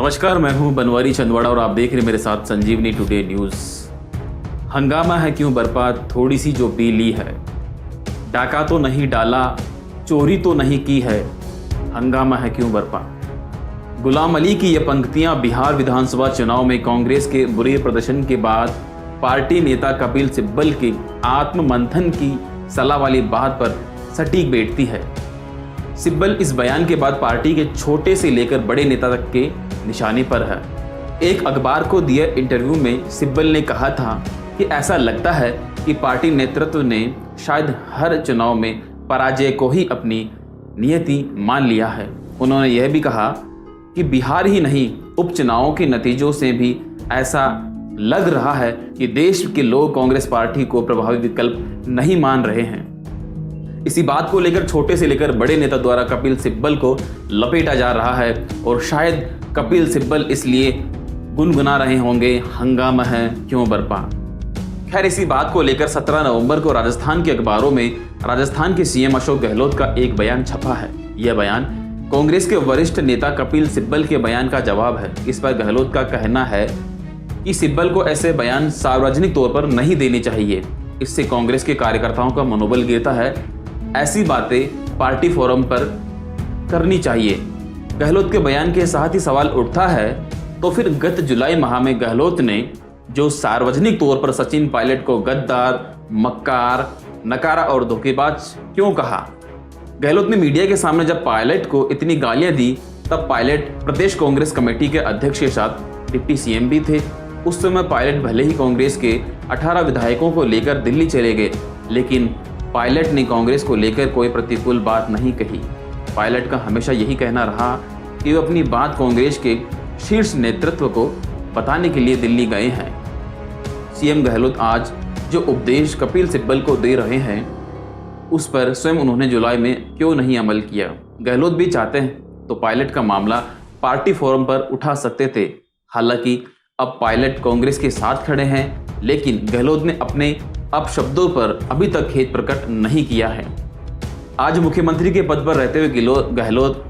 नमस्कार, मैं हूं बनवारी चंदवाड़ा और आप देख रहे मेरे साथ संजीवनी टुडे न्यूज़। हंगामा है क्यों बरपा, थोड़ी सी जो पी ली है। डाका तो नहीं डाला, चोरी तो नहीं की है, हंगामा है क्यों बरपा। गुलाम अली की ये पंक्तियां बिहार विधानसभा चुनाव में कांग्रेस के बुरे प्रदर्शन के बाद पार्टी नेता कपिल सिब्बल के आत्ममंथन की सलाह वाली बात पर सटीक बैठती है। सिब्बल इस बयान के बाद पार्टी के छोटे से लेकर बड़े नेता तक के निशाने पर है। एक अखबार को दिए इंटरव्यू में सिब्बल ने कहा था कि ऐसा लगता है कि पार्टी नेतृत्व ने शायद हर चुनाव में पराजय को ही अपनी नियति मान लिया है। उन्होंने यह भी कहा कि बिहार ही नहीं, उपचुनावों के नतीजों से भी ऐसा लग रहा है कि देश के लोग कांग्रेस पार्टी को प्रभावी विकल्प नहीं मान रहे हैं। इसी बात को लेकर छोटे से लेकर बड़े नेता द्वारा कपिल सिब्बल को लपेटा जा रहा है और शायद कपिल सिब्बल इसलिए गुनगुना रहे होंगे, हंगामा है क्यों बरपा। खैर, इसी बात को लेकर 17 नवंबर को राजस्थान के अखबारों में राजस्थान के सीएम अशोक गहलोत का एक बयान छपा है। यह बयान कांग्रेस के वरिष्ठ नेता कपिल सिब्बल के बयान का जवाब है। इस पर गहलोत का कहना है कि सिब्बल को ऐसे बयान सार्वजनिक तौर पर नहीं देने चाहिए, इससे कांग्रेस के कार्यकर्ताओं का मनोबल गिरता है। ऐसी बातें पार्टी फोरम पर करनी चाहिए। गहलोत के बयान के साथ ही सवाल उठता है, तो फिर गत जुलाई माह में गहलोत ने जो सार्वजनिक तौर पर सचिन पायलट को गद्दार, मक्कार, नकारा और धोखेबाज क्यों कहा। गहलोत ने मीडिया के सामने जब पायलट को इतनी गालियां दी, तब पायलट प्रदेश कांग्रेस कमेटी के अध्यक्ष के साथ डिप्टी सीएम भी थे। उस समय पायलट भले ही कांग्रेस के 18 विधायकों को लेकर दिल्ली चले गए, लेकिन पायलट ने कांग्रेस को लेकर कोई प्रतिकूल बात नहीं कही। पायलट का हमेशा यही कहना रहा कि वो अपनी बात कांग्रेस के शीर्ष नेतृत्व को बताने के लिए दिल्ली गए हैं। सीएम गहलोत आज जो उपदेश कपिल सिब्बल को दे रहे हैं, उस पर स्वयं उन्होंने जुलाई में क्यों नहीं अमल किया। गहलोत भी चाहते हैं तो पायलट का मामला पार्टी फोरम पर उठा सकते थे। हालांकि अब पायलट कांग्रेस के साथ खड़े हैं, लेकिन गहलोत ने अपने अपशब्दों पर अभी तक खेद प्रकट नहीं किया है। आज मुख्यमंत्री के पद पर रहते हुए गहलोत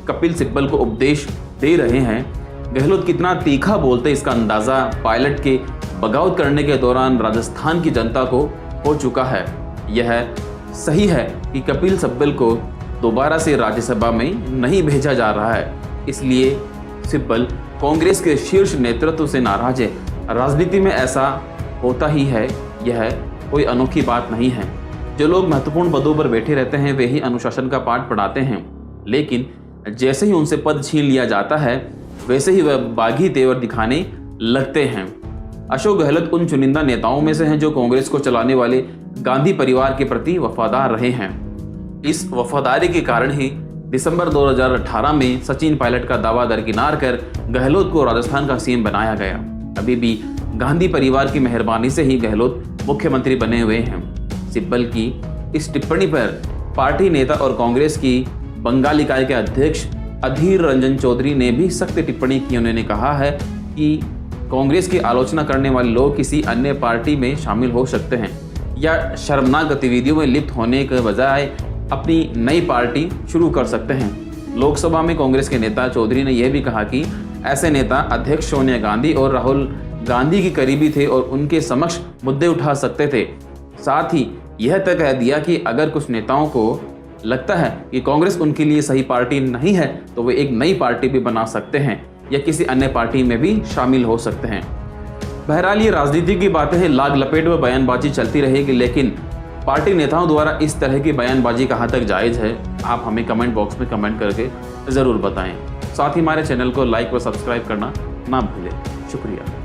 कपिल सिब्बल को उपदेश दे रहे हैं। गहलोत कितना तीखा बोलते इसका अंदाजा पायलट के बगावत करने के दौरान राजस्थान की जनता को हो चुका है। यह सही है कि कपिल सिब्बल को दोबारा से राज्यसभा में नहीं भेजा जा रहा है, इसलिए सिब्बल कांग्रेस के शीर्ष नेतृत्व से नाराज है। राजनीति में ऐसा होता ही है, यह कोई अनोखी बात नहीं है। जो लोग महत्वपूर्ण पदों पर बैठे रहते हैं वे ही अनुशासन का पाठ पढ़ाते हैं, लेकिन जैसे ही उनसे पद छीन लिया जाता है वैसे ही वह बागी तेवर दिखाने लगते हैं। अशोक गहलोत उन चुनिंदा नेताओं में से हैं जो कांग्रेस को चलाने वाले गांधी परिवार के प्रति वफादार रहे हैं। इस वफादारी के कारण ही दिसंबर 2018 में सचिन पायलट का दावा दरकिनार कर गहलोत को राजस्थान का सीएम बनाया गया। अभी भी गांधी परिवार की मेहरबानी से ही गहलोत मुख्यमंत्री बने हुए हैं। सिब्बल की इस टिप्पणी पर पार्टी नेता और कांग्रेस की बंगाल इकाई के अध्यक्ष अधीर रंजन चौधरी ने भी सख्त टिप्पणी की। उन्होंने कहा है कि कांग्रेस की आलोचना करने वाले लोग किसी अन्य पार्टी में शामिल हो सकते हैं या शर्मनाक गतिविधियों में लिप्त होने के बजाय अपनी नई पार्टी शुरू कर सकते हैं। लोकसभा में कांग्रेस के नेता चौधरी ने यह भी कहा कि ऐसे नेता अध्यक्ष सोनिया गांधी और राहुल गांधी के करीबी थे और उनके समक्ष मुद्दे उठा सकते थे। साथ ही यह तय कह दिया कि अगर कुछ नेताओं को लगता है कि कांग्रेस उनके लिए सही पार्टी नहीं है तो वे एक नई पार्टी भी बना सकते हैं या किसी अन्य पार्टी में भी शामिल हो सकते हैं। बहरहाल ये राजनीति की बातें हैं, लाग लपेट व बयानबाजी चलती रहेगी, लेकिन पार्टी नेताओं द्वारा इस तरह की बयानबाजी कहाँ तक जायज़ है, आप हमें कमेंट बॉक्स में कमेंट करके ज़रूर बताएं। साथ ही हमारे चैनल को लाइक व सब्सक्राइब करना ना भूलें। शुक्रिया।